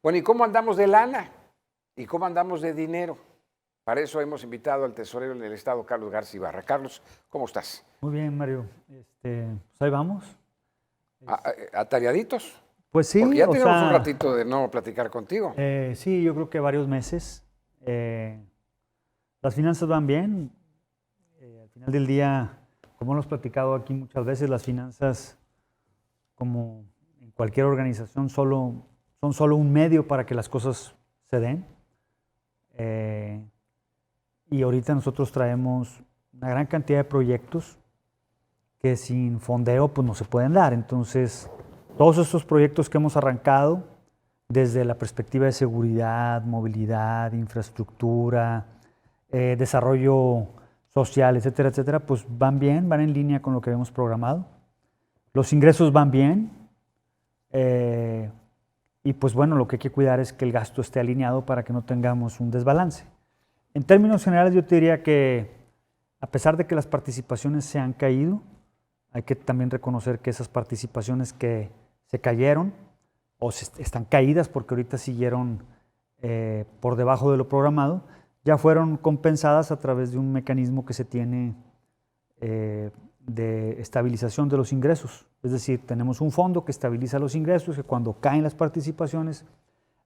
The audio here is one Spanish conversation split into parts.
Bueno, ¿y cómo andamos de lana? ¿Y cómo andamos de dinero? Para eso hemos invitado al tesorero del Estado, Carlos Garza Ibarra. Carlos, ¿cómo estás? Muy bien, Mario. Pues ahí vamos. ¿Atareaditos? Pues Porque sí, ya tenemos un ratito de no platicar contigo. sí, yo creo que varios meses. Las finanzas van bien. Al final del día, como hemos platicado aquí muchas veces, las finanzas, como en cualquier organización, son solo un medio para que las cosas se den. Y ahorita nosotros traemos una gran cantidad de proyectos que sin fondeo pues no se pueden dar. Entonces, todos estos proyectos que hemos arrancado desde la perspectiva de seguridad, movilidad, infraestructura, desarrollo social, etcétera, etcétera, pues van bien, van en línea con lo que habíamos programado. Los ingresos van bien y pues bueno, lo que hay que cuidar es que el gasto esté alineado para que no tengamos un desbalance. En términos generales yo te diría que a pesar de que las participaciones se han caído, hay que también reconocer que esas participaciones que se cayeron o están caídas porque ahorita siguieron por debajo de lo programado, ya fueron compensadas a través de un mecanismo que se tiene de estabilización de los ingresos. Es decir, tenemos un fondo que estabiliza los ingresos, que cuando caen las participaciones...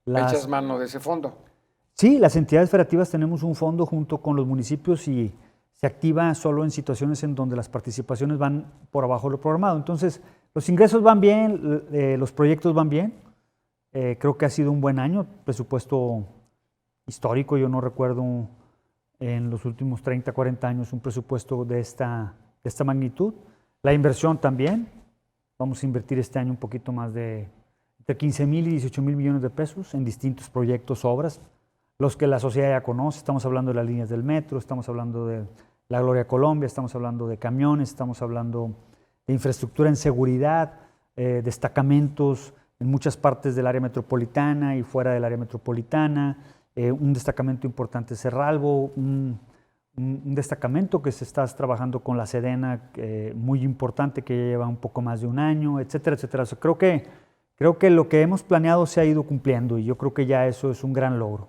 ¿Echas mano de ese fondo? Sí, las entidades federativas tenemos un fondo junto con los municipios y se activa solo en situaciones en donde las participaciones van por abajo de lo programado. Entonces, los ingresos van bien, los proyectos van bien. Creo que ha sido un buen año, presupuesto histórico. Yo no recuerdo en los últimos 30, 40 años un presupuesto de esta magnitud. La inversión también. Vamos a invertir este año un poquito más de entre 15,000 y 18,000 millones de pesos en distintos proyectos, obras. Los que la sociedad ya conoce, estamos hablando de las líneas del metro, estamos hablando de la Gloria Colombia, estamos hablando de camiones, estamos hablando de infraestructura en seguridad, destacamentos en muchas partes del área metropolitana y fuera del área metropolitana, un destacamento importante es Cerralbo, un destacamento que se está trabajando con la Sedena, muy importante, que ya lleva un poco más de un año, etcétera, etcétera. O sea, creo que lo que hemos planeado se ha ido cumpliendo y yo creo que ya eso es un gran logro.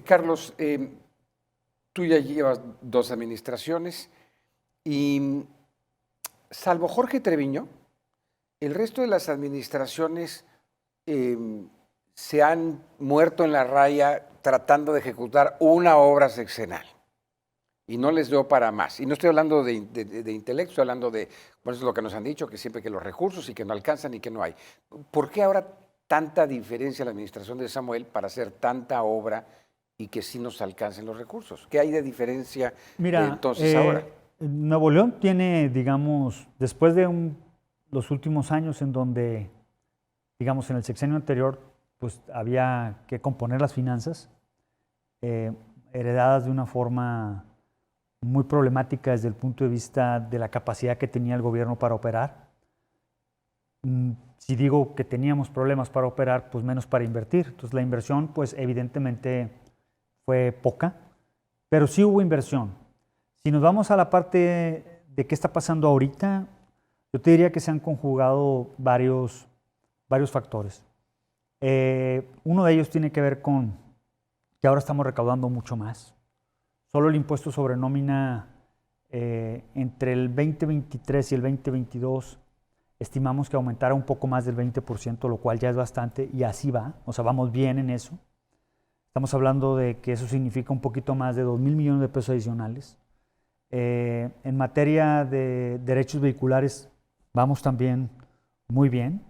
Carlos, tú ya llevas 2 administraciones y salvo Jorge Treviño, el resto de las administraciones se han muerto en la raya tratando de ejecutar una obra sexenal y no les dio para más. Y no estoy hablando de intelecto, estoy hablando de, bueno, eso es lo que nos han dicho, que siempre que los recursos y que no alcanzan y que no hay. ¿Por qué ahora tanta diferencia en la administración de Samuel para hacer tanta obra y que sí nos alcancen los recursos? ¿Qué hay de diferencia entonces ahora? Nuevo León tiene, digamos, después de los últimos años en donde, digamos, en el sexenio anterior, pues había que componer las finanzas, heredadas de una forma muy problemática desde el punto de vista de la capacidad que tenía el gobierno para operar. Si digo que teníamos problemas para operar, pues menos para invertir. Entonces la inversión, pues evidentemente fue poca, pero sí hubo inversión. Si nos vamos a la parte de qué está pasando ahorita, yo te diría que se han conjugado varios factores. Uno de ellos tiene que ver con que ahora estamos recaudando mucho más. Solo el impuesto sobre nómina entre el 2023 y el 2022 estimamos que aumentará un poco más del 20%, lo cual ya es bastante, y así va, o sea, vamos bien en eso. Estamos hablando de que eso significa un poquito más de 2,000 millones de pesos adicionales. En materia de derechos vehiculares vamos también muy bien.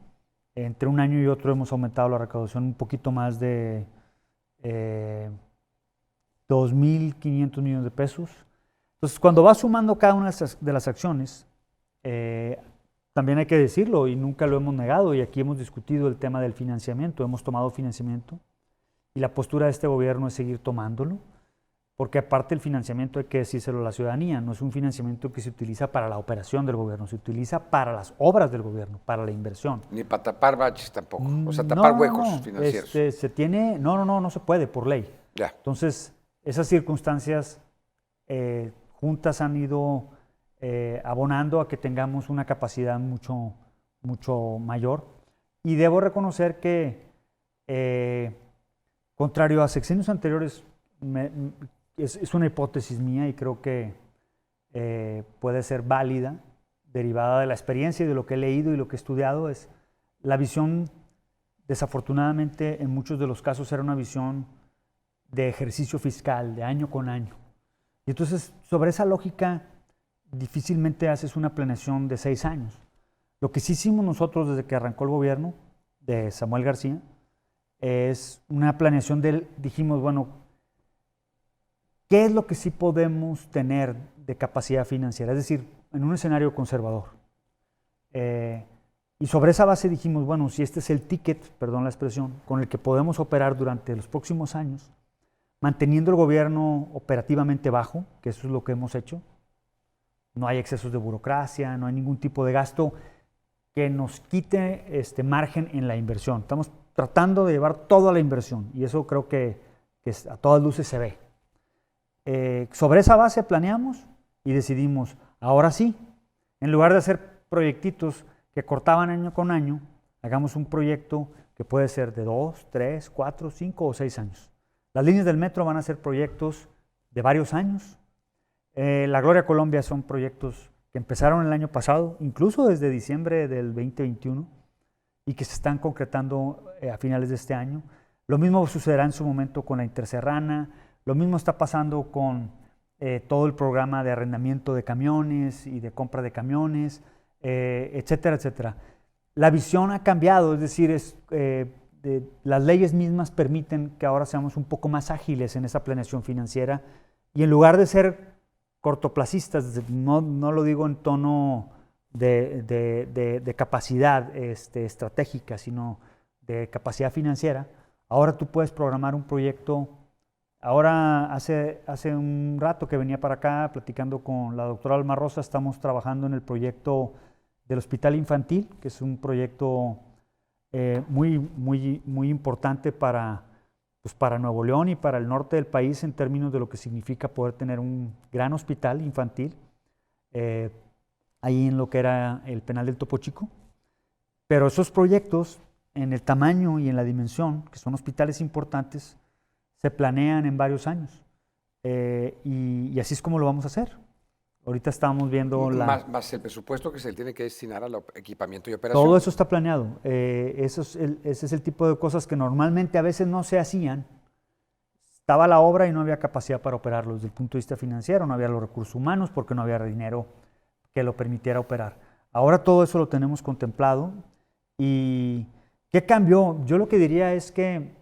Entre un año y otro hemos aumentado la recaudación un poquito más de 2,500 millones de pesos. Entonces, cuando vas sumando cada una de las acciones, también hay que decirlo y nunca lo hemos negado, y aquí hemos discutido el tema del financiamiento, hemos tomado financiamiento y la postura de este gobierno es seguir tomándolo, porque aparte el financiamiento hay que decírselo a la ciudadanía, no es un financiamiento que se utiliza para la operación del gobierno, se utiliza para las obras del gobierno, para la inversión. Ni para tapar baches tampoco, o sea, tapar huecos financieros. No se puede por ley. Ya. Entonces, esas circunstancias juntas han ido abonando a que tengamos una capacidad mucho mayor. Y debo reconocer que contrario a sexenios anteriores, es una hipótesis mía y creo que puede ser válida, derivada de la experiencia y de lo que he leído y lo que he estudiado. Es la visión, desafortunadamente, en muchos de los casos era una visión de ejercicio fiscal, de año con año. Y entonces, sobre esa lógica, difícilmente haces una planeación de 6 años. Lo que sí hicimos nosotros desde que arrancó el gobierno de Samuel García es una planeación dijimos, bueno, ¿qué es lo que sí podemos tener de capacidad financiera? Es decir, en un escenario conservador. Y sobre esa base dijimos, bueno, si este es el ticket, perdón la expresión, con el que podemos operar durante los próximos años, manteniendo el gobierno operativamente bajo, que eso es lo que hemos hecho, no hay excesos de burocracia, no hay ningún tipo de gasto que nos quite margen en la inversión. Estamos tratando de llevar toda la inversión y eso creo que a todas luces se ve. Sobre esa base planeamos y decidimos, ahora sí, en lugar de hacer proyectitos que cortaban año con año, hagamos un proyecto que puede ser de 2, 3, 4, 5 o 6 años. Las líneas del metro van a ser proyectos de varios años. La Gloria Colombia son proyectos que empezaron el año pasado, incluso desde diciembre del 2021, y que se están concretando a finales de este año. Lo mismo sucederá en su momento con la Interserrana, lo mismo está pasando con todo el programa de arrendamiento de camiones y de compra de camiones, etcétera, etcétera. La visión ha cambiado, es decir, las leyes mismas permiten que ahora seamos un poco más ágiles en esa planeación financiera y en lugar de ser cortoplacistas, no lo digo en tono de capacidad estratégica, sino de capacidad financiera, ahora tú puedes programar un proyecto. Ahora, hace un rato que venía para acá platicando con la doctora Alma Rosa, estamos trabajando en el proyecto del Hospital Infantil, que es un proyecto muy importante para Nuevo León y para el norte del país en términos de lo que significa poder tener un gran hospital infantil ahí en lo que era el penal del Topo Chico. Pero esos proyectos, en el tamaño y en la dimensión, que son hospitales importantes, se planean en varios años. Y así es como lo vamos a hacer. Ahorita estamos viendo Más el presupuesto que se le tiene que destinar al equipamiento y operación. Todo eso está planeado. Ese es el tipo de cosas que normalmente a veces no se hacían. Estaba la obra y no había capacidad para operarlo desde el punto de vista financiero, no había los recursos humanos porque no había dinero que lo permitiera operar. Ahora todo eso lo tenemos contemplado. ¿Y qué cambió? Yo lo que diría es que,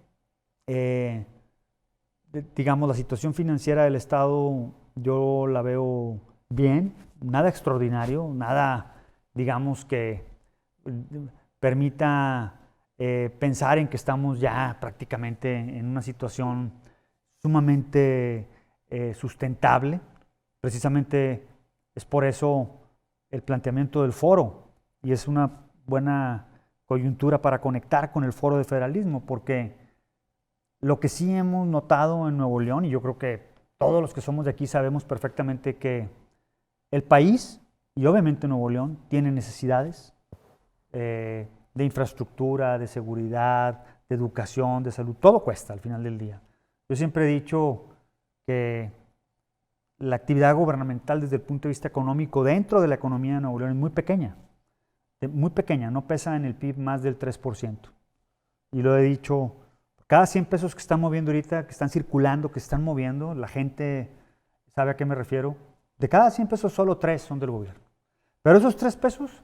digamos, la situación financiera del Estado yo la veo bien, nada extraordinario, nada, digamos, que permita pensar en que estamos ya prácticamente en una situación sumamente sustentable. Precisamente es por eso el planteamiento del foro, y es una buena coyuntura para conectar con el foro de federalismo, porque lo que sí hemos notado en Nuevo León, y yo creo que todos los que somos de aquí sabemos perfectamente que el país, y obviamente Nuevo León, tiene necesidades de infraestructura, de seguridad, de educación, de salud. Todo cuesta al final del día. Yo siempre he dicho que la actividad gubernamental desde el punto de vista económico dentro de la economía de Nuevo León es muy pequeña, no pesa en el PIB más del 3%. Y lo he dicho, cada 100 pesos que están moviendo ahorita, que están circulando, que se están moviendo, la gente sabe a qué me refiero. De cada 100 pesos, solo 3 son del gobierno. Pero esos 3 pesos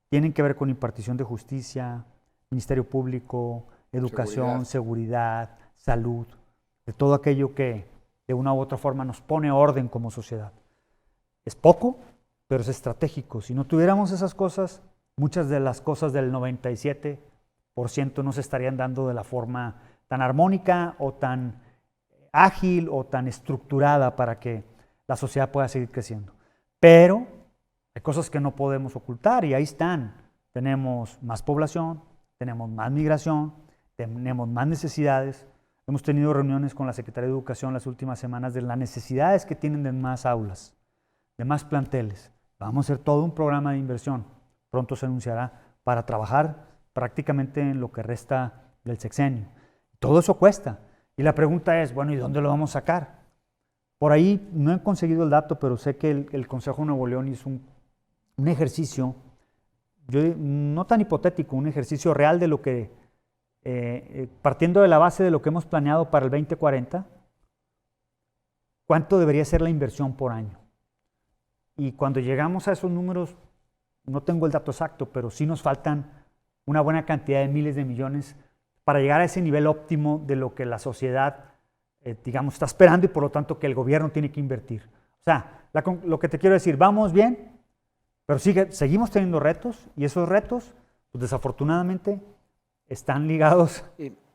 tienen que ver con impartición de justicia, Ministerio Público, educación, seguridad, salud, de todo aquello que de una u otra forma nos pone orden como sociedad. Es poco, pero es estratégico. Si no tuviéramos esas cosas, muchas de las cosas del 97% no se estarían dando de la forma tan armónica o tan ágil o tan estructurada para que la sociedad pueda seguir creciendo. Pero hay cosas que no podemos ocultar y ahí están. Tenemos más población, tenemos más migración, tenemos más necesidades. Hemos tenido reuniones con la Secretaría de Educación las últimas semanas de las necesidades que tienen de más aulas, de más planteles. Vamos a hacer todo un programa de inversión, pronto se anunciará, para trabajar prácticamente en lo que resta del sexenio. Todo eso cuesta. Y la pregunta es, bueno, ¿y dónde lo vamos a sacar? Por ahí no he conseguido el dato, pero sé que el Consejo de Nuevo León hizo un ejercicio, no tan hipotético, un ejercicio real de lo que, partiendo de la base de lo que hemos planeado para el 2040, ¿cuánto debería ser la inversión por año? Y cuando llegamos a esos números, no tengo el dato exacto, pero sí nos faltan una buena cantidad de miles de millones para llegar a ese nivel óptimo de lo que la sociedad, digamos, está esperando y por lo tanto que el gobierno tiene que invertir. O sea, lo que te quiero decir, vamos bien, pero seguimos teniendo retos y esos retos, pues desafortunadamente, están ligados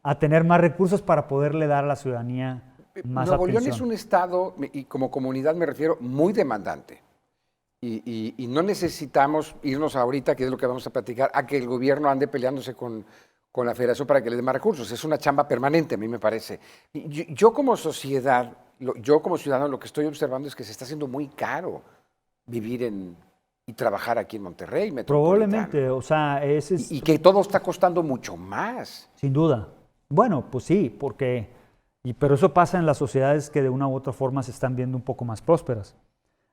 a tener más recursos para poderle dar a la ciudadanía más Nuevo atención. León es un estado, y como comunidad me refiero, muy demandante. Y no necesitamos irnos ahorita, que es lo que vamos a platicar, a que el gobierno ande peleándose con la federación para que le dé más recursos. Es una chamba permanente, a mí me parece. Yo como sociedad, yo como ciudadano, lo que estoy observando es que se está haciendo muy caro vivir y trabajar aquí en Monterrey. Probablemente, o sea, y que todo está costando mucho más. Sin duda. Bueno, pues sí, pero eso pasa en las sociedades que de una u otra forma se están viendo un poco más prósperas.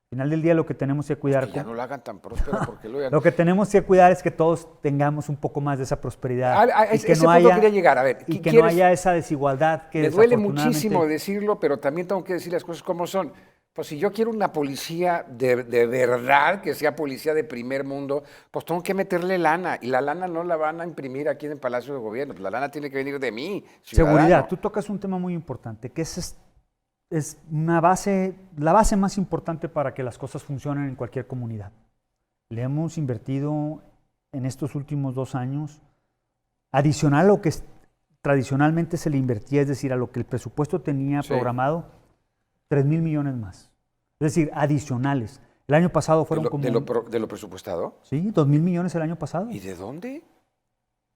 Al final del día lo que tenemos que cuidar... Pues que ya no lo hagan tan próspero porque lo que tenemos que cuidar es que todos tengamos un poco más de esa prosperidad. Y que no haya, quería llegar. A ver, y que no haya esa desigualdad que me duele muchísimo decirlo, pero también tengo que decir las cosas como son. Pues si yo quiero una policía de verdad, que sea policía de primer mundo, pues tengo que meterle lana. Y la lana no la van a imprimir aquí en el Palacio de Gobierno. Pues la lana tiene que venir de mí, ciudadano. Seguridad. Tú tocas un tema muy importante, que es la base más importante para que las cosas funcionen en cualquier comunidad. Le hemos invertido en estos últimos 2 años, adicional a lo que tradicionalmente se le invertía, es decir, a lo que el presupuesto tenía programado, 3,000 millones más. Es decir, adicionales. El año pasado fueron ¿De lo presupuestado? Sí, 2,000 millones el año pasado. ¿Y de dónde?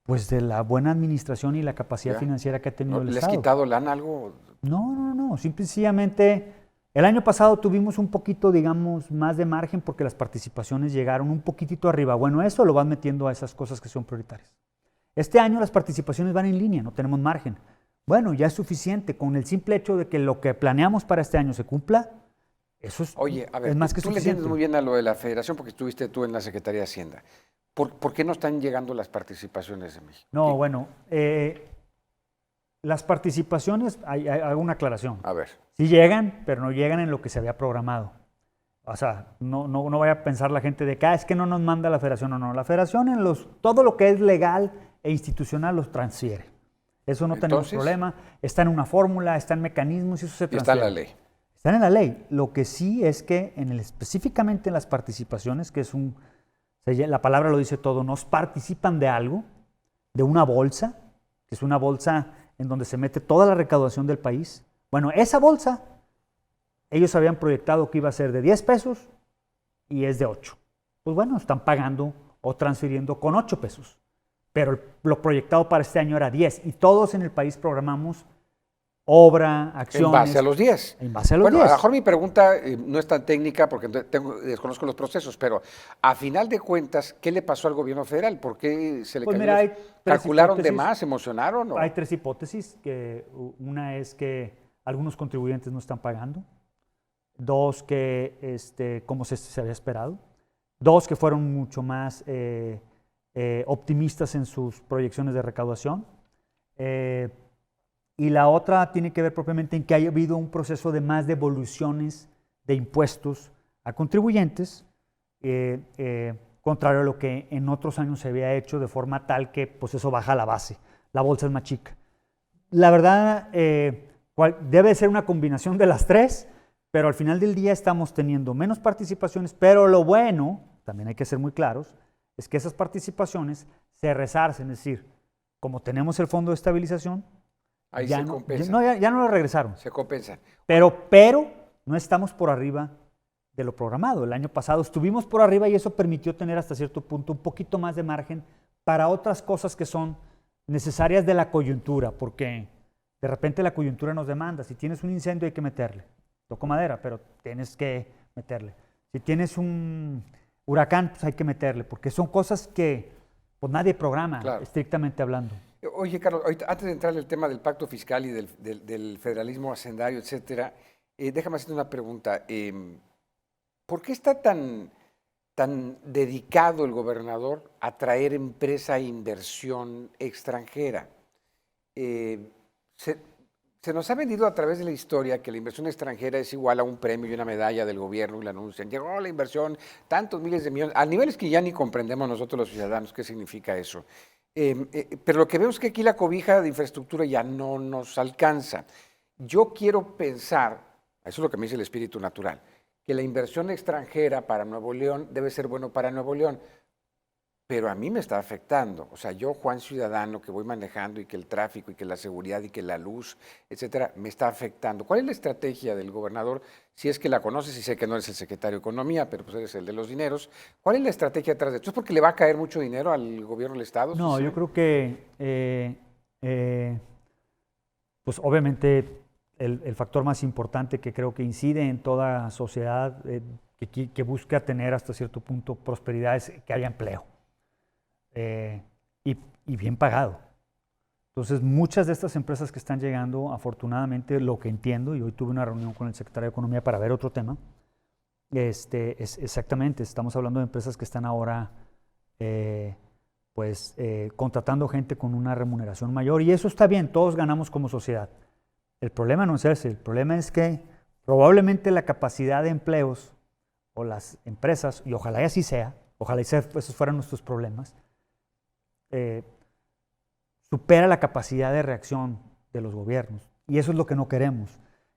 Pues de la buena administración y la capacidad financiera que ha tenido el Estado. ¿Le has quitado lana algo? No. Sencillamente, el año pasado tuvimos un poquito, digamos, más de margen porque las participaciones llegaron un poquitito arriba. Bueno, eso lo vas metiendo a esas cosas que son prioritarias. Este año las participaciones van en línea, no tenemos margen. Bueno, ya es suficiente. Con el simple hecho de que lo que planeamos para este año se cumpla, eso es, Oye, a ver, es más que tú suficiente. le entiendes muy bien a lo de la federación porque estuviste tú en la Secretaría de Hacienda. ¿Por qué no están llegando las participaciones de México? No, bueno, las participaciones, hago una aclaración. A ver. Sí llegan, pero no llegan en lo que se había programado. O sea, no vaya a pensar la gente de que es que no nos manda la federación. No, la federación todo lo que es legal e institucional los transfiere. Eso no tenemos problema. Está en una fórmula, está en mecanismos y eso se transfiere. Está en la ley. Están en la ley. Lo que sí es que específicamente en las participaciones, que es la palabra lo dice todo, nos participan de algo, de una bolsa, que es una bolsa en donde se mete toda la recaudación del país. Bueno, esa bolsa, ellos habían proyectado que iba a ser de 10 pesos y es de 8. Pues bueno, están pagando o transfiriendo con 8 pesos. Pero lo proyectado para este año era 10 y todos en el país programamos obra, acciones. En base a los 10. En base a los 10. Bueno, a lo mejor mi pregunta no es tan técnica porque desconozco los procesos, pero a final de cuentas, ¿qué le pasó al gobierno federal? ¿Por qué se le cayó? Mira, ¿Calcularon de más? ¿Se emocionaron? ¿O? Hay 3 hipótesis. Una es que algunos contribuyentes no están pagando. 2, que como se había esperado. 2, que fueron mucho más optimistas en sus proyecciones de recaudación. Y la otra tiene que ver propiamente en que haya habido un proceso de más devoluciones de impuestos a contribuyentes, contrario a lo que en otros años se había hecho de forma tal que pues eso baja la base, la bolsa es más chica. La verdad, debe ser una combinación de las 3, pero al final del día estamos teniendo menos participaciones, pero lo bueno, también hay que ser muy claros, es que esas participaciones se resarcen, es decir, como tenemos el Fondo de Estabilización, ahí ya se no, compensa. ya no lo regresaron. Se compensa. Pero no estamos por arriba de lo programado. El año pasado estuvimos por arriba y eso permitió tener hasta cierto punto un poquito más de margen para otras cosas que son necesarias de la coyuntura, porque de repente la coyuntura nos demanda. Si tienes un incendio hay que meterle. Toco madera, pero tienes que meterle. Si tienes un huracán, pues hay que meterle, porque son cosas que pues nadie programa, estrictamente hablando. Oye, Carlos, antes de entrar en el tema del pacto fiscal y del federalismo hacendario, etcétera, déjame hacerte una pregunta. ¿Por qué está tan dedicado el gobernador a traer empresa e inversión extranjera? Se nos ha vendido a través de la historia que la inversión extranjera es igual a un premio y una medalla del gobierno y la anuncian. Llegó la inversión, tantos miles de millones, a niveles que ya ni comprendemos nosotros los ciudadanos qué significa eso. Pero lo que vemos es que aquí la cobija de infraestructura ya no nos alcanza. Yo quiero pensar, eso es lo que me dice el espíritu natural, que la inversión extranjera para Nuevo León debe ser bueno para Nuevo León, pero a mí me está afectando. O sea, yo, Juan ciudadano, que voy manejando y que el tráfico y que la seguridad y que la luz, etcétera, me está afectando. ¿Cuál es la estrategia del gobernador? Si es que la conoces, y sé que no eres el secretario de Economía, pero pues eres el de los dineros. ¿Cuál es la estrategia detrás de esto? ¿Es porque le va a caer mucho dinero al gobierno del Estado? No, yo creo que, pues obviamente, el factor más importante que creo que incide en toda sociedad que busca tener hasta cierto punto prosperidad es que haya empleo. Y bien pagado. Entonces, muchas de estas empresas que están llegando, afortunadamente, lo que entiendo, y hoy tuve una reunión con el secretario de Economía para ver otro tema, es exactamente, estamos hablando de empresas que están ahora contratando gente con una remuneración mayor, y eso está bien, todos ganamos como sociedad. El problema no es ese, el problema es que probablemente la capacidad de empleos o las empresas, y ojalá y así sea, ojalá y esos fueran nuestros problemas, supera la capacidad de reacción de los gobiernos. Y eso es lo que no queremos.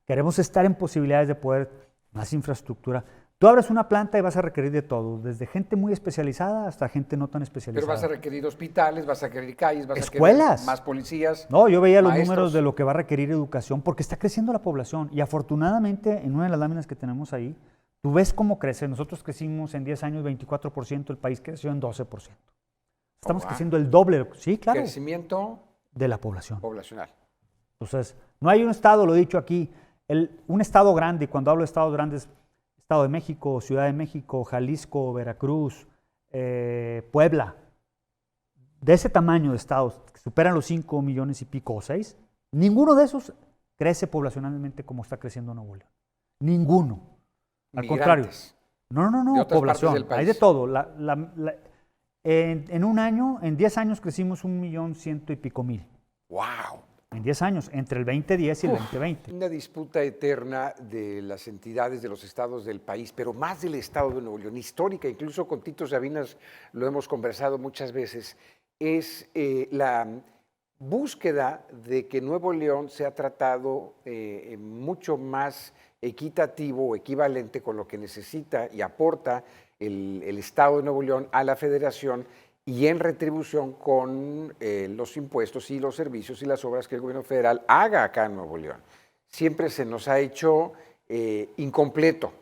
Queremos estar en posibilidades de poder más infraestructura. Tú abres una planta y vas a requerir de todo, desde gente muy especializada hasta gente no tan especializada. Pero vas a requerir hospitales, vas a requerir calles, vas escuelas. a requerir más policías. No, yo veía maestros. Los números de lo que va a requerir educación, porque está creciendo la población. Y afortunadamente, en una de las láminas que tenemos ahí, tú ves cómo crece. Nosotros crecimos en 10 años 24%, el país creció en 12%. Estamos creciendo el doble. Sí, claro. Crecimiento de la población. Poblacional. Entonces, no hay un estado, lo he dicho aquí, un estado grande, y cuando hablo de estados grandes, Estado de México, Ciudad de México, Jalisco, Veracruz, Puebla, de ese tamaño de estados, que superan los 5 millones y pico o 6, ninguno de esos crece poblacionalmente como está creciendo Nuevo León. Ninguno. Al contrario. No, población. Hay de todo. En un año, en 10 años crecimos 1.100.000 y pico mil. ¡Wow! En 10 años, entre el 2010 y el 2020. Una disputa eterna de las entidades de los estados del país, pero más del estado de Nuevo León, histórica, incluso con Tito Sabinas lo hemos conversado muchas veces, es la búsqueda de que Nuevo León sea tratado mucho más equitativo o equivalente con lo que necesita y aporta el Estado de Nuevo León a la Federación y en retribución con los impuestos y los servicios y las obras que el gobierno federal haga acá en Nuevo León. Siempre se nos ha hecho incompleto,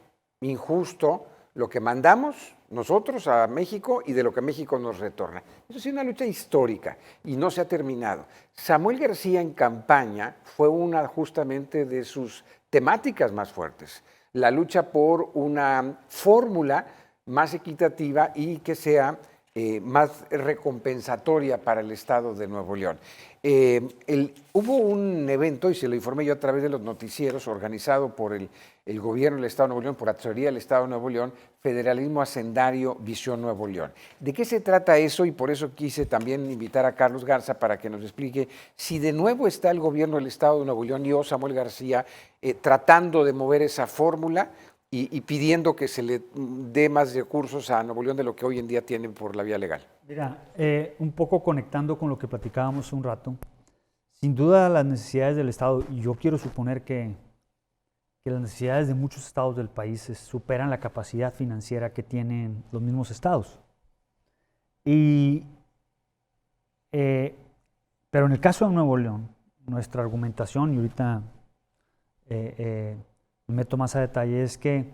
injusto lo que mandamos nosotros a México y de lo que México nos retorna. Eso es una lucha histórica y no se ha terminado. Samuel García en campaña fue una justamente de sus temáticas más fuertes, la lucha por una fórmula más equitativa y que sea más recompensatoria para el Estado de Nuevo León. Hubo un evento, y se lo informé yo a través de los noticieros, organizado por el gobierno del Estado de Nuevo León, por la tesorería del Estado de Nuevo León, Federalismo Hacendario Visión Nuevo León. ¿De qué se trata eso? Y por eso quise también invitar a Carlos Garza para que nos explique si de nuevo está el gobierno del Estado de Nuevo León y Samuel García tratando de mover esa fórmula y pidiendo que se le dé más recursos a Nuevo León de lo que hoy en día tiene por la vía legal. Mira, un poco conectando con lo que platicábamos un rato, sin duda las necesidades del Estado, y yo quiero suponer que las necesidades de muchos estados del país superan la capacidad financiera que tienen los mismos estados. Pero en el caso de Nuevo León, nuestra argumentación, y ahorita me meto más a detalle, es que,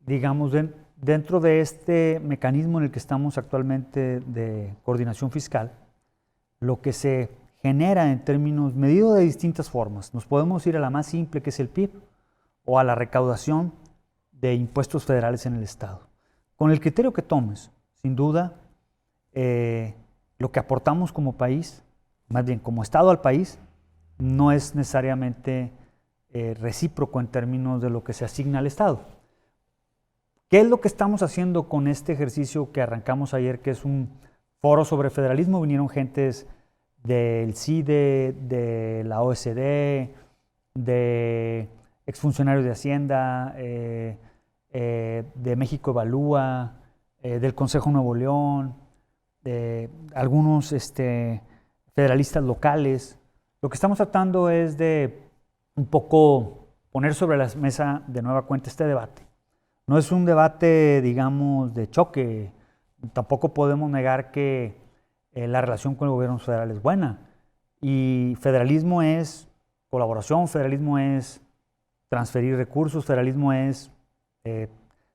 digamos, dentro de este mecanismo en el que estamos actualmente de coordinación fiscal, lo que se genera en términos, medido de distintas formas, nos podemos ir a la más simple, que es el PIB, o a la recaudación de impuestos federales en el Estado. Con el criterio que tomes, sin duda, lo que aportamos como país más bien como Estado al país, no es necesariamente recíproco en términos de lo que se asigna al Estado. ¿Qué es lo que estamos haciendo con este ejercicio que arrancamos ayer, que es un foro sobre federalismo? Vinieron gentes del CIDE, de la OSD, de exfuncionarios de Hacienda, de México Evalúa, del Consejo Nuevo León, de algunos federalistas locales. Lo que estamos tratando es de un poco poner sobre la mesa de nueva cuenta este debate. No es un debate, digamos, de choque. Tampoco podemos negar que la relación con el gobierno federal es buena. Y federalismo es colaboración, federalismo es transferir recursos, federalismo es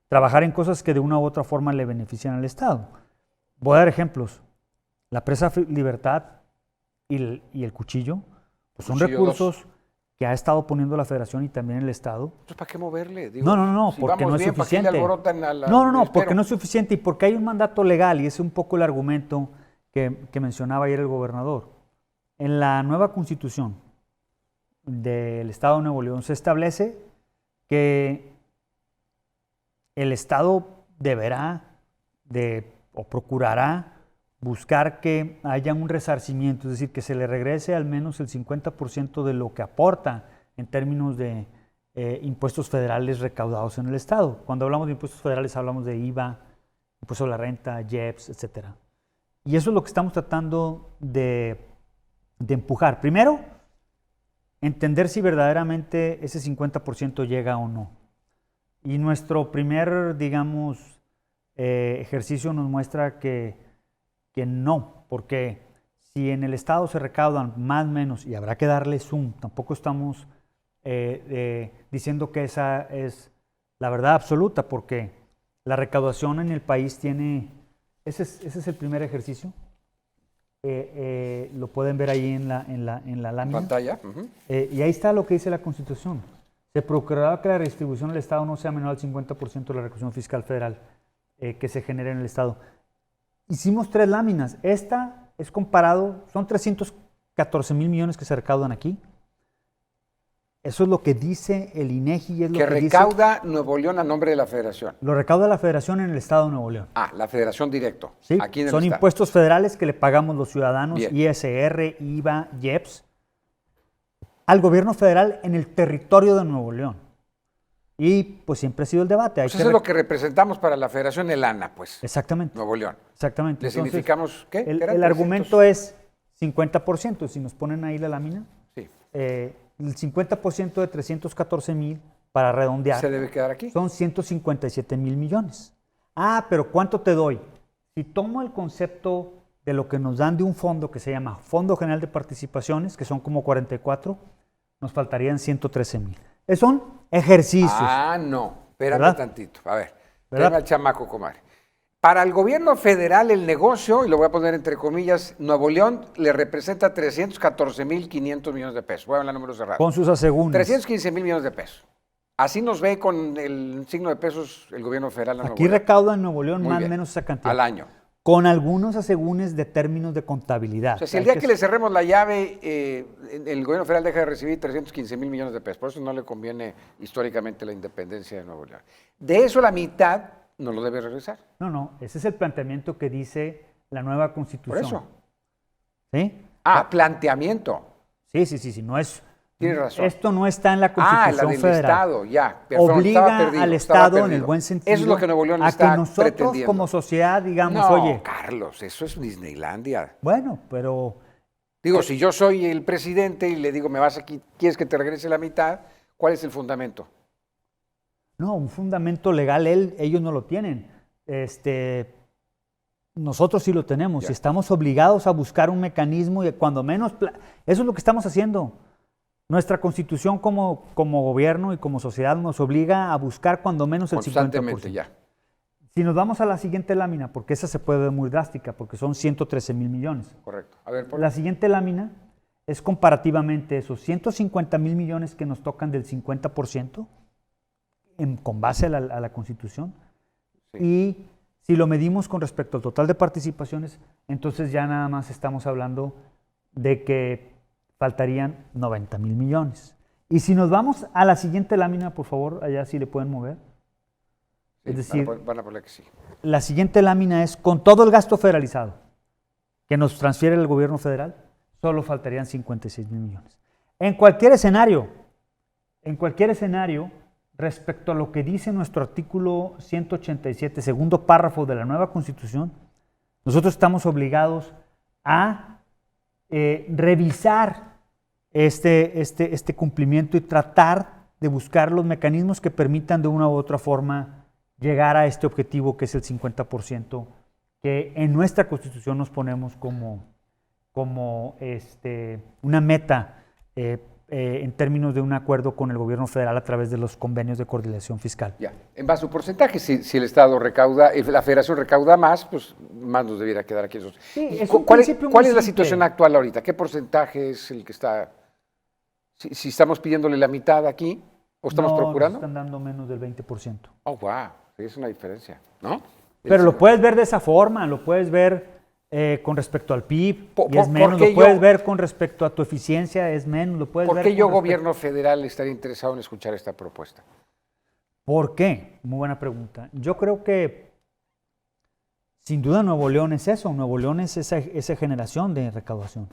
trabajar en cosas que de una u otra forma le benefician al Estado. Voy a dar ejemplos. La presa Libertad y el cuchillo, pues son recursos que ha estado poniendo la Federación y también el Estado. Entonces, ¿para qué moverle? Digo, No, si porque no es bien, suficiente. ¿para qué le alborotan a la- No, porque no es suficiente y porque hay un mandato legal y ese es un poco el argumento que mencionaba ayer el gobernador. En la nueva Constitución del Estado de Nuevo León se establece que el Estado deberá o procurará buscar que haya un resarcimiento, es decir, que se le regrese al menos el 50% de lo que aporta en términos de impuestos federales recaudados en el Estado. Cuando hablamos de impuestos federales hablamos de IVA, impuesto a la renta, IEPS, etc. Y eso es lo que estamos tratando de empujar. Primero, entender si verdaderamente ese 50% llega o no. Y nuestro primer, digamos, ejercicio nos muestra que no, porque si en el Estado se recaudan más o menos, y habrá que darle zoom, tampoco estamos diciendo que esa es la verdad absoluta, porque la recaudación en el país tiene, ese es el primer ejercicio, lo pueden ver ahí en la lámina. Pantalla. Y ahí está lo que dice la Constitución. Se procurará que la redistribución del Estado no sea menor al 50% de la recaudación fiscal federal que se genere en el Estado. Hicimos 3 láminas. Esta es comparado, son 314,000 millones que se recaudan aquí. Eso es lo que dice el INEGI y es lo que recauda Nuevo León a nombre de la Federación. Lo recauda la Federación en el Estado de Nuevo León. Ah, la Federación directo. ¿Sí? Aquí en el son Estado. impuestos federales que le pagamos los ciudadanos, Bien. ISR, IVA, IEPS, al gobierno federal en el territorio de Nuevo León. Y pues siempre ha sido el debate. Pues eso es lo que representamos para la Federación el ANA, pues. Exactamente. Nuevo León. Exactamente. ¿Le significamos qué? El argumento es 50%. Si nos ponen ahí la lámina, sí. El 50% de 314,000, para redondear, ¿Se debe quedar aquí? son 157,000 millones. Ah, pero ¿cuánto te doy? Si tomo el concepto de lo que nos dan de un fondo que se llama Fondo General de Participaciones, que son como 44, nos faltarían 113,000. Son ejercicios. Ah, no. Espérame ¿verdad? tantito. A ver, ¿verdad? tráeme al chamaco, comadre. Para el gobierno federal, el negocio, y lo voy a poner entre comillas, Nuevo León le representa 314,500 millones de pesos. Voy a hablar números cerrados. Con sus asegúnes. 315,000 millones de pesos. Así nos ve con el signo de pesos el gobierno federal. A Nuevo Aquí León. recauda en Nuevo León Muy más o bien. menos esa cantidad. Al año. Con algunos asegúnes de términos de contabilidad. O sea, si el día que le cerremos la llave, el gobierno federal deja de recibir 315,000 millones de pesos. Por eso no le conviene históricamente la independencia de Nuevo León. De eso la mitad no lo debe regresar. No, ese es el planteamiento que dice la nueva Constitución. Por eso. ¿Sí? Ah, planteamiento. Sí, no es... Tienes razón. Esto no está en la Constitución la del federal. Estado, ya. Perdón, Obliga estaba perdido, al estaba Estado, en perdido. el buen sentido, Eso es lo que Nuevo León a está que nosotros pretendiendo. como sociedad digamos, No, oye, Carlos, eso es Disneylandia. bueno, pero Digo, si yo soy el presidente y le digo, ¿quieres que te regrese la mitad? ¿Cuál es el fundamento? no, un fundamento legal ellos no lo tienen. Nosotros sí lo tenemos Ya. y estamos obligados a buscar un mecanismo y cuando menos, eso es lo que estamos haciendo. Nuestra Constitución como gobierno y como sociedad nos obliga a buscar cuando menos el 50%. Constantemente, ya. Si nos vamos a la siguiente lámina, porque esa se puede ver muy drástica, porque son 113,000 millones. Correcto. A ver, La siguiente lámina es comparativamente esos 150,000 millones que nos tocan del 50% con base a la Constitución. Sí. Y si lo medimos con respecto al total de participaciones, entonces ya nada más estamos hablando de que faltarían 90,000 millones. Y si nos vamos a la siguiente lámina, por favor, allá sí le pueden mover. Sí, Es decir, van a poner que sí. la siguiente lámina es con todo el gasto federalizado que nos transfiere el gobierno federal, solo faltarían 56,000 millones. En cualquier escenario, respecto a lo que dice nuestro artículo 187, segundo párrafo de la nueva Constitución, nosotros estamos obligados a revisar este cumplimiento y tratar de buscar los mecanismos que permitan de una u otra forma llegar a este objetivo que es el 50%, que en nuestra Constitución nos ponemos como una meta en términos de un acuerdo con el gobierno federal a través de los convenios de coordinación fiscal. Ya, en base a un porcentaje, si el Estado recauda, la Federación recauda más, pues más nos debiera quedar aquí. Sí, es ¿Cuál es la simple situación actual ahorita? ¿Qué porcentaje es el que está? Si estamos pidiéndole la mitad aquí, ¿o estamos procurando? Nos están dando menos del 20%. Oh, wow, sí, es una diferencia, ¿no? Pero lo puedes ver de esa forma, lo puedes ver con respecto al PIB, y es menos, qué lo puedes ver con respecto a tu eficiencia, es menos, lo puedes ver. ¿Por qué yo, con respecto- gobierno federal, estaría interesado en escuchar esta propuesta? ¿Por qué? Muy buena pregunta. Yo creo que sin duda Nuevo León es eso, Nuevo León es esa generación de recaudación.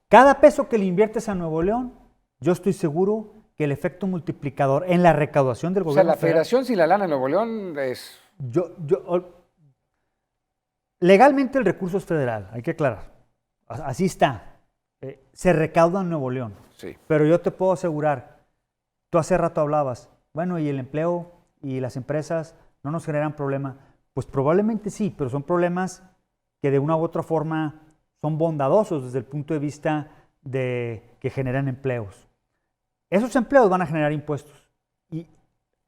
Cada peso que le inviertes a Nuevo León, yo estoy seguro que el efecto multiplicador en la recaudación del O sea, gobierno la Federación sin la lana en Nuevo León es... Legalmente el recurso es federal, hay que aclarar. Así está. Se recauda en Nuevo León. Sí. Pero yo te puedo asegurar, tú hace rato hablabas, bueno, y el empleo y las empresas no nos generan problema. Pues probablemente sí, pero son problemas que de una u otra forma son bondadosos desde el punto de vista de que generan empleos. Esos empleos van a generar impuestos. Y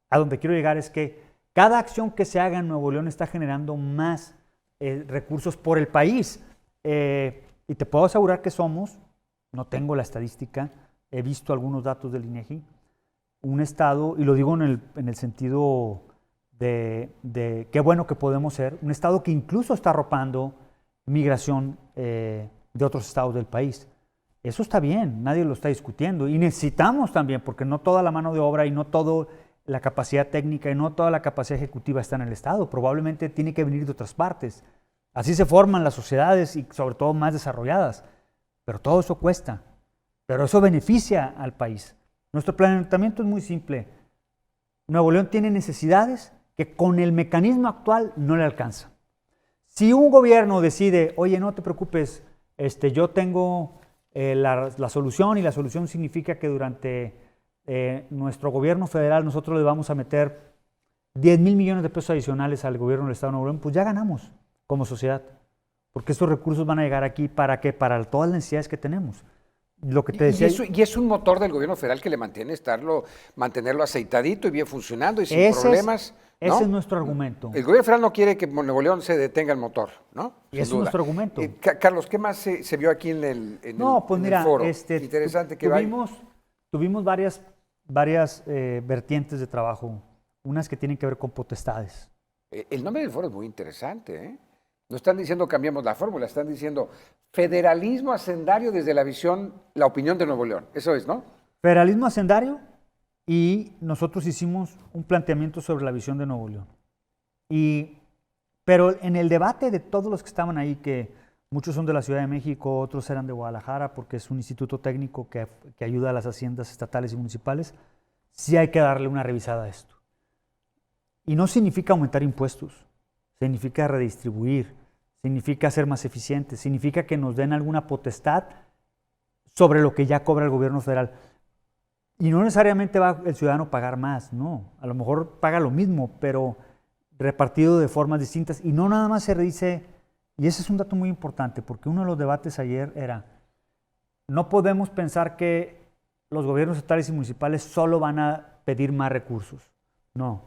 a donde quiero llegar es que cada acción que se haga en Nuevo León está generando más recursos por el país. Y te puedo asegurar que somos, no tengo la estadística, he visto algunos datos del INEGI, un estado, y lo digo en el sentido de qué bueno que podemos ser, un estado que incluso está arropando migración de otros estados del país. Eso está bien, nadie lo está discutiendo, y necesitamos también, porque no toda la mano de obra y no toda la capacidad técnica y no toda la capacidad ejecutiva está en el estado, probablemente tiene que venir de otras partes. Así se forman las sociedades y sobre todo más desarrolladas, pero todo eso cuesta, pero eso beneficia al país. Nuestro planteamiento es muy simple. Nuevo León tiene necesidades que con el mecanismo actual no le alcanza. Si un gobierno decide, oye, no te preocupes, yo tengo la solución, y la solución significa que durante nuestro gobierno federal nosotros le vamos a meter 10,000 millones de pesos adicionales al gobierno del Estado de Nuevo León, pues ya ganamos como sociedad, porque estos recursos van a llegar aquí ¿para qué? Para todas las necesidades que tenemos. Lo que te decía, y es un motor del gobierno federal que le mantenerlo aceitadito y bien funcionando y sin problemas. ¿no? Ese es nuestro argumento. El gobierno federal no quiere que Nuevo León se detenga el motor, ¿no? Y ese es nuestro argumento. Carlos, ¿qué más se vio aquí en el foro? Interesante que tuvimos varias vertientes de trabajo, unas que tienen que ver con potestades. El nombre del foro es muy interesante, ¿eh? No están diciendo cambiemos la fórmula, están diciendo federalismo hacendario desde la opinión de Nuevo León. Eso es, ¿no? Federalismo hacendario, y nosotros hicimos un planteamiento sobre la visión de Nuevo León. Pero en el debate de todos los que estaban ahí, que muchos son de la Ciudad de México, otros eran de Guadalajara, porque es un instituto técnico que ayuda a las haciendas estatales y municipales, sí hay que darle una revisada a esto. Y no significa aumentar impuestos, significa redistribuir, significa ser más eficientes, significa que nos den alguna potestad sobre lo que ya cobra el gobierno federal. Y no necesariamente va el ciudadano a pagar más, no. A lo mejor paga lo mismo, pero repartido de formas distintas. Y no nada más se dice, y ese es un dato muy importante, porque uno de los debates ayer era, no podemos pensar que los gobiernos estatales y municipales solo van a pedir más recursos. No,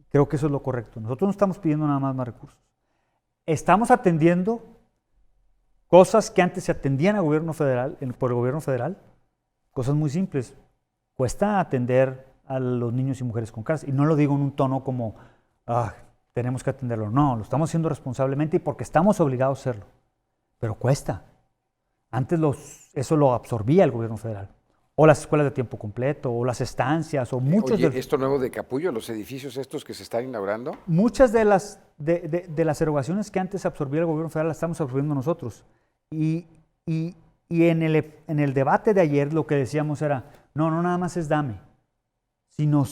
creo que eso es lo correcto. Nosotros no estamos pidiendo nada más recursos. Estamos atendiendo cosas que antes se atendían al gobierno federal, por el gobierno federal, cosas muy simples. Cuesta atender a los niños y mujeres con cáncer. Y no lo digo en un tono como, tenemos que atenderlo. No, lo estamos haciendo responsablemente y porque estamos obligados a hacerlo. Pero cuesta. Antes eso lo absorbía el gobierno federal. O las escuelas de tiempo completo, o las estancias, o muchos Oye, esto nuevo de Capullo, los edificios estos que se están inaugurando. muchas de las erogaciones que antes absorbía el gobierno federal las estamos absorbiendo nosotros. Y en el debate de ayer lo que decíamos era, no nada más es dame, sino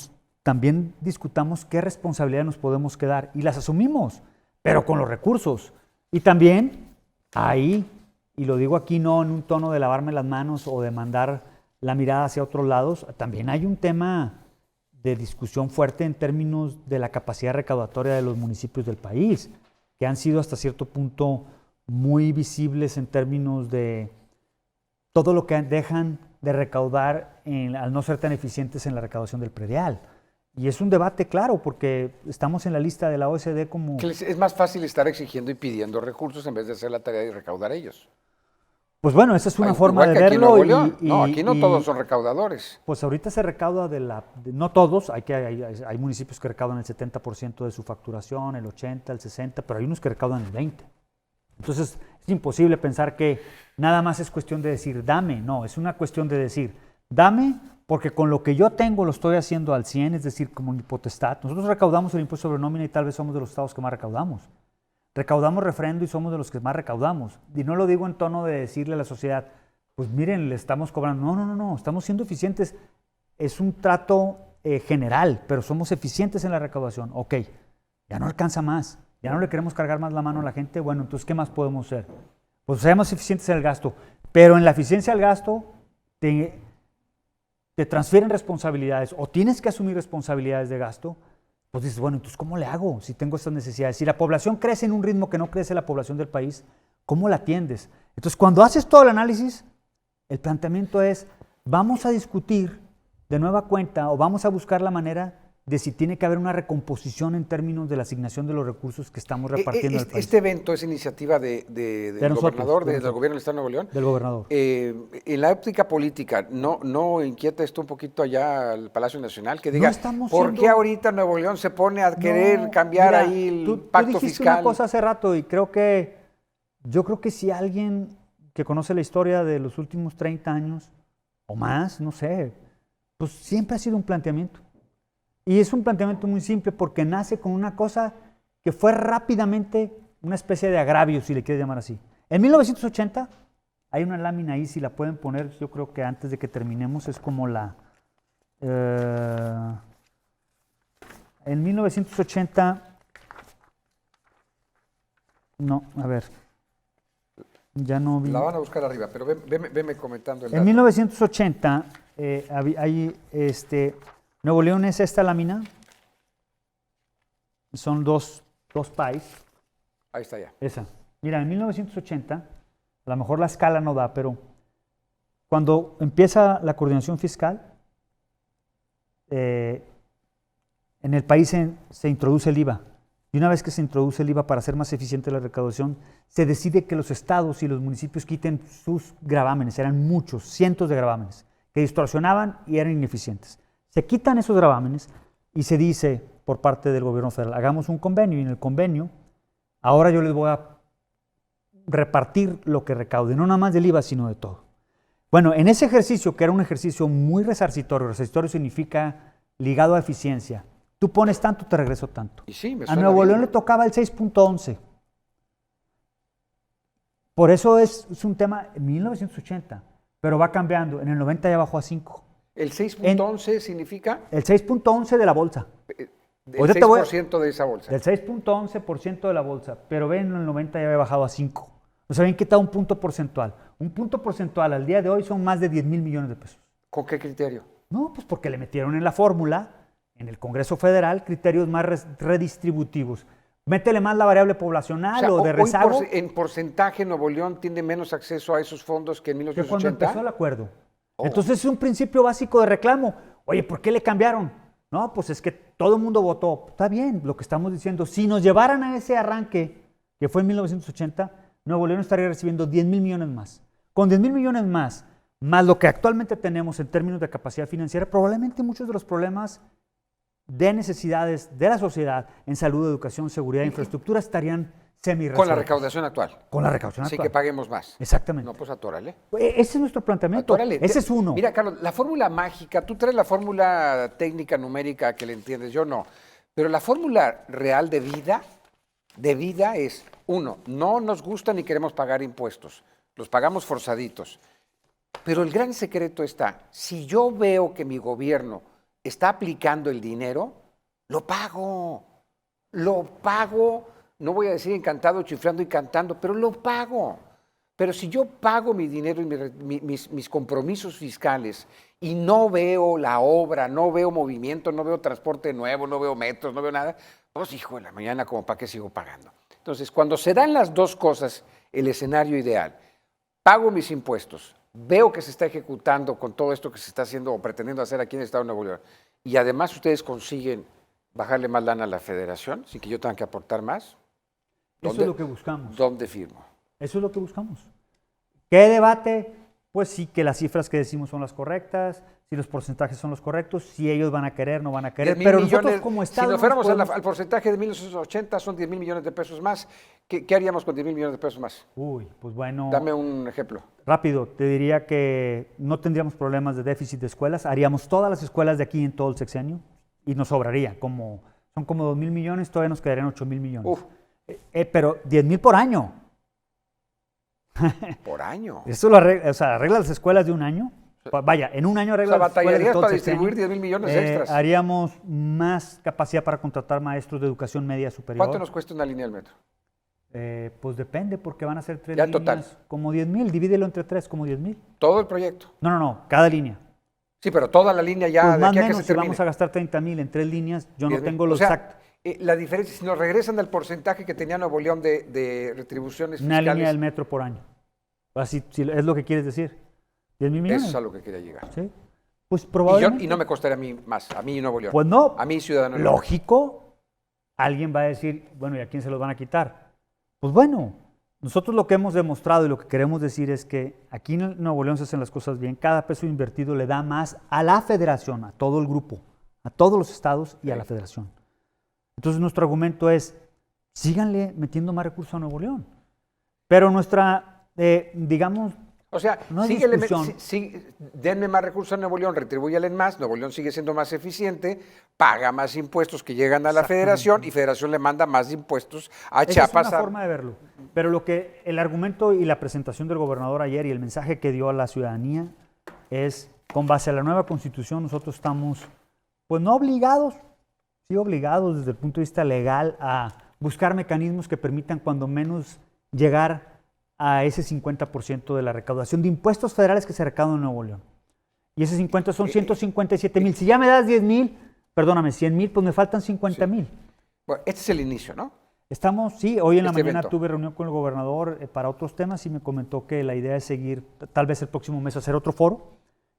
también discutamos qué responsabilidad nos podemos quedar y las asumimos, pero con los recursos. Y también ahí, y lo digo aquí no en un tono de lavarme las manos o de mandar la mirada hacia otros lados, también hay un tema de discusión fuerte en términos de la capacidad recaudatoria de los municipios del país, que han sido hasta cierto punto muy visibles en términos de todo lo que dejan de recaudar al no ser tan eficientes en la recaudación del predial. Y es un debate claro, porque estamos en la lista de la OECD como... Es más fácil estar exigiendo y pidiendo recursos en vez de hacer la tarea de recaudar ellos. Pues bueno, esa es una forma Igual de que aquí en verlo. Nuevo León. No, aquí no todos son recaudadores. Pues ahorita se recauda no todos, hay municipios que recaudan el 70% de su facturación, el 80%, el 60%, pero hay unos que recaudan el 20%. Entonces es imposible pensar que nada más es cuestión de decir dame, no, es una cuestión de decir dame porque con lo que yo tengo lo estoy haciendo al 100%, es decir, como mi potestad. Nosotros recaudamos el impuesto sobre nómina y tal vez somos de los estados que más recaudamos. Recaudamos refrendo y somos de los que más recaudamos. Y no lo digo en tono de decirle a la sociedad, pues miren, le estamos cobrando. No, estamos siendo eficientes. Es un trato general, pero somos eficientes en la recaudación. Ok, ya no alcanza más, ya no le queremos cargar más la mano a la gente. Bueno, entonces, ¿qué más podemos hacer? Pues seamos eficientes en el gasto. Pero en la eficiencia del gasto te transfieren responsabilidades o tienes que asumir responsabilidades de gasto. Pues dices, bueno, entonces, ¿cómo le hago si tengo estas necesidades? Si la población crece en un ritmo que no crece la población del país, ¿cómo la atiendes? Entonces, cuando haces todo el análisis, el planteamiento es, vamos a discutir de nueva cuenta o vamos a buscar la manera de si tiene que haber una recomposición en términos de la asignación de los recursos que estamos repartiendo en el país. Este evento es iniciativa del gobernador, del gobierno del Estado de Nuevo León. Del gobernador. En la óptica política, ¿no inquieta esto un poquito allá al Palacio Nacional? Que diga, ¿por qué ahorita Nuevo León se pone a querer cambiar ahí el pacto tú dijiste fiscal? Una cosa hace rato y yo creo que si alguien que conoce la historia de los últimos 30 años o más, no sé, pues siempre ha sido un planteamiento. Y es un planteamiento muy simple porque nace con una cosa que fue rápidamente una especie de agravio, si le quieres llamar así. En 1980, hay una lámina ahí, si la pueden poner, yo creo que antes de que terminemos, es como en 1980, no, a ver, ya no vi. La van a buscar arriba, pero veme comentando el dato. En 1980, hay Nuevo León es esta lámina, son dos pies. Ahí está ya. Esa. Mira, en 1980, a lo mejor la escala no da, pero cuando empieza la coordinación fiscal, en el país se introduce el IVA. Y una vez que se introduce el IVA para hacer más eficiente la recaudación, se decide que los estados y los municipios quiten sus gravámenes, eran muchos, cientos de gravámenes, que distorsionaban y eran ineficientes. Se quitan esos gravámenes y se dice por parte del gobierno federal, hagamos un convenio y en el convenio, ahora yo les voy a repartir lo que recaude, no nada más del IVA, sino de todo. Bueno, en ese ejercicio, que era un ejercicio muy resarcitorio significa ligado a eficiencia, tú pones tanto, te regreso tanto. Y sí, me a suena Nuevo bien. León le tocaba el 6.11. Por eso es un tema en 1980, pero va cambiando. En el 90 ya bajó a 5. ¿El 6.11 significa? El 6.11 de la bolsa. El 6% de esa bolsa. Del 6.11% de la bolsa, pero ven, en el 90 ya había bajado a 5. O sea, habían quitado un punto porcentual. Un punto porcentual al día de hoy son más de 10,000 millones de pesos. ¿Con qué criterio? No, pues porque le metieron en la fórmula, en el Congreso Federal, criterios más redistributivos. Métele más la variable poblacional o de rezago. Hoy en porcentaje Nuevo León tiene menos acceso a esos fondos que en Que cuando 1980. empezó el acuerdo. Entonces es un principio básico de reclamo. Oye, ¿por qué le cambiaron? No, pues es que todo el mundo votó. Está bien, lo que estamos diciendo. Si nos llevaran a ese arranque, que fue en 1980, Nuevo León estaría recibiendo 10,000 millones más. Con 10,000 millones más lo que actualmente tenemos en términos de capacidad financiera, probablemente muchos de los problemas de necesidades de la sociedad en salud, educación, seguridad e infraestructura estarían Con la recaudación actual. Con la recaudación Así actual. que paguemos más. Exactamente. No, pues atórale. Ese es nuestro planteamiento. Atórale. Ese es uno. Mira, Carlos, la fórmula mágica, tú traes la fórmula técnica, numérica que le entiendes, yo no. Pero la fórmula real de vida es, uno, no nos gusta ni queremos pagar impuestos. Los pagamos forzaditos. Pero el gran secreto está, si yo veo que mi gobierno está aplicando el dinero, lo pago, no voy a decir encantado, chiflando y cantando, pero lo pago. Pero si yo pago mi dinero y mis compromisos fiscales y no veo la obra, no veo movimiento, no veo transporte nuevo, no veo metros, no veo nada, pues hijo de la mañana, ¿como para qué sigo pagando? Entonces, cuando se dan las dos cosas, el escenario ideal, pago mis impuestos, veo que se está ejecutando con todo esto que se está haciendo o pretendiendo hacer aquí en el Estado de Nuevo León, y además ustedes consiguen bajarle más lana a la federación sin que yo tenga que aportar más. Eso es lo que buscamos. ¿Dónde firmo? Eso es lo que buscamos. ¿Qué debate? Pues sí, que las cifras que decimos son las correctas, si los porcentajes son los correctos, si ellos van a querer, no van a querer. Pero nosotros como Estado... Si nos fuéramos al porcentaje de 1980, son 10 mil millones de pesos más. ¿Qué haríamos con 10 mil millones de pesos más? Uy, pues bueno... Dame un ejemplo. Rápido, te diría que no tendríamos problemas de déficit de escuelas, haríamos todas las escuelas de aquí en todo el sexenio y nos sobraría, son como 2 mil millones, todavía nos quedarían 8 mil millones. Pero 10 mil por año. Por año. Eso lo arregla las escuelas de un año. Vaya, en un año arregla las escuelas de todo para el sexenio. distribuir 10 mil millones extras. Haríamos más capacidad para contratar maestros de educación media superior. ¿Cuánto nos cuesta una línea del metro? Pues depende, porque van a ser 3 ya líneas. Total. Como 10 mil, divídelo entre 3, como 10 mil. ¿Todo el proyecto? No, cada línea. Sí, pero toda la línea ya Pues de más aquí a que menos, se si termine. vamos a gastar 30 mil en 3 líneas, yo no tengo lo o sea, exacto. La diferencia, si nos regresan al porcentaje que tenía Nuevo León de retribuciones Una fiscales. línea del metro por año. Así, si es lo que quieres decir. 10 mil millones. Eso es a lo que quería llegar. Sí. Pues probablemente. Y no me costaría a mí más, a mí Nuevo León. Pues no. A mí Ciudadano. Lógico. Alguien va a decir, bueno, ¿y a quién se los van a quitar? Pues bueno, nosotros lo que hemos demostrado y lo que queremos decir es que aquí en Nuevo León se hacen las cosas bien. Cada peso invertido le da más a la federación, a todo el grupo, a todos los estados y a la federación. Entonces nuestro argumento es, síganle metiendo más recursos a Nuevo León. Pero nuestra, digamos, o sea, denme más recursos a Nuevo León, retribúyale más, Nuevo León sigue siendo más eficiente, paga más impuestos que llegan a la federación y federación le manda más impuestos a Chiapas. Es una forma de verlo. Pero el argumento y la presentación del gobernador ayer y el mensaje que dio a la ciudadanía es, con base a la nueva constitución, nosotros estamos, pues no obligados, sí obligados desde el punto de vista legal a buscar mecanismos que permitan cuando menos llegar a ese 50% de la recaudación de impuestos federales que se recaudan en Nuevo León. Y ese 50 son 157 mil. Si ya me das 10 mil, perdóname, 100 mil, pues me faltan 50 mil. Bueno, este es el inicio, ¿no? Estamos, sí, hoy en la mañana evento. tuve reunión con el gobernador para otros temas y me comentó que la idea es seguir, tal vez el próximo mes, hacer otro foro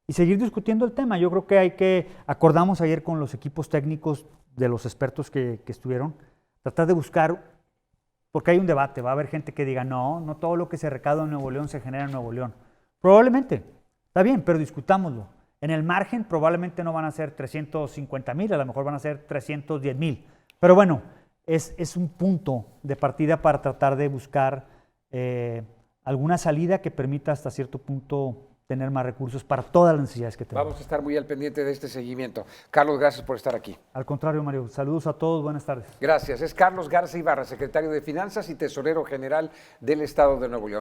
y seguir discutiendo el tema. Yo creo que acordamos ayer con los equipos técnicos de los expertos que estuvieron, tratar de buscar. Porque hay un debate, va a haber gente que diga, no todo lo que se recauda en Nuevo León se genera en Nuevo León. Probablemente, está bien, pero discutámoslo. En el margen probablemente no van a ser 350 mil, a lo mejor van a ser 310 mil. Pero bueno, es un punto de partida para tratar de buscar alguna salida que permita hasta cierto punto tener más recursos para todas las necesidades que tenemos. Vamos a estar muy al pendiente de este seguimiento. Carlos, gracias por estar aquí. Al contrario, Mario, saludos a todos, buenas tardes. Gracias. Es Carlos Garza Ibarra, secretario de Finanzas y tesorero general del Estado de Nuevo León.